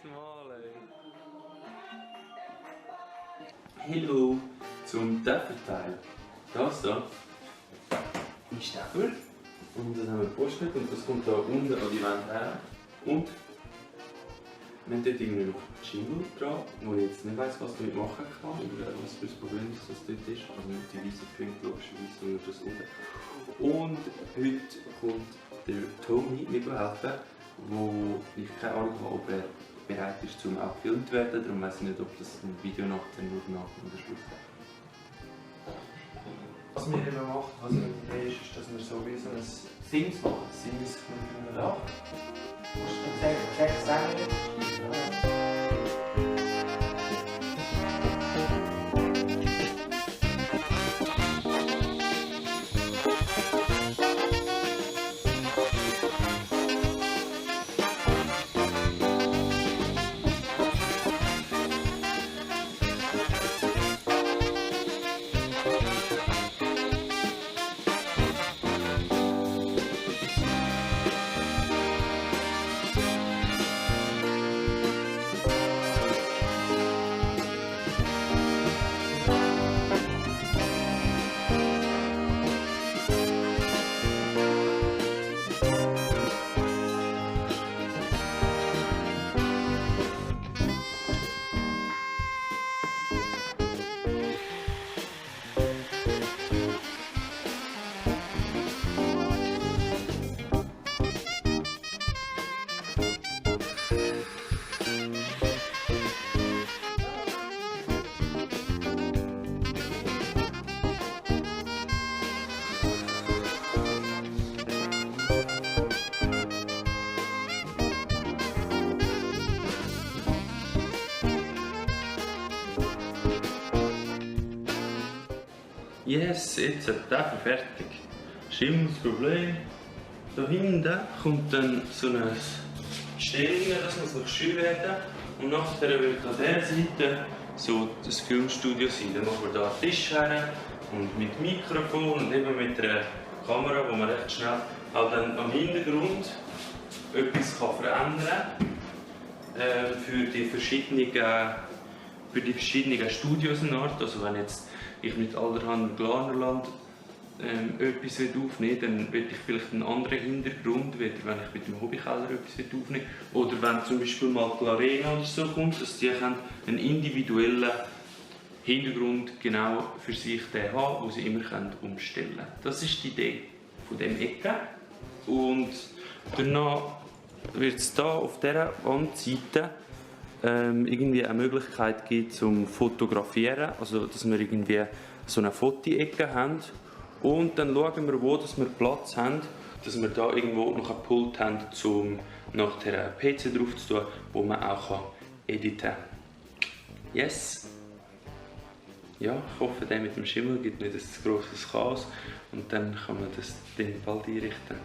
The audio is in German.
Mal, ey. Hallo zum Töpferteil. Das da ist Töpfer. Und das haben wir gepostet und das kommt da unten an die Wand her. Und wir haben dort irgendwie noch Jingle dran, wo ich jetzt nicht weiss, was ich damit machen kann oder was für ein Problem das dort ist. Also nicht die weißen Punkte logischerweise, sondern das unten. Und heute kommt der Tommy mir helfen, wo ich keine Ahnung habe, ob er bereit ist, zum auch gefilmt zu werden. Darum weiss ich nicht, ob das ein Video nach dem nach oder Schluss hat. Was wir immer machen, was eine Idee ist, dass wir so wie so ein Sims machen. Sims können wir auch. Musst du sagen? Yes, jetzt ist der fertig. Schlimmes Problem. Da hinten kommt dann so ein Stängel, das muss noch schön werden. Und nachher wird an dieser Seite so das Filmstudio sein. Dann machen wir hier einen Tisch her und mit Mikrofon und eben mit einer Kamera, wo man recht schnell auch dann am Hintergrund etwas verändern kann für die verschiedenen Studios in Art. Also wenn jetzt ich mit allerhand Glanerland etwas aufnehmen will, dann will ich vielleicht einen anderen Hintergrund, wenn ich mit dem Hobbykeller etwas aufnehmen will. Oder wenn zum Beispiel mal die Arena oder so kommt, dass die einen individuellen Hintergrund genau für sich haben, den sie immer umstellen können. Das ist die Idee von diesem Ecke. Und danach wird es hier auf dieser Wandseite irgendwie eine Möglichkeit gibt zum Fotografieren, also dass wir irgendwie so eine Fotoecke haben und dann schauen wir, wo dass wir Platz haben, dass wir da irgendwo noch ein Pult haben, um nachher einen PC drauf zu tun, wo man auch editieren kann. Yes! Ja, ich hoffe, der mit dem Schimmel gibt nicht ein grosses Chaos und dann kann man das Ding bald einrichten.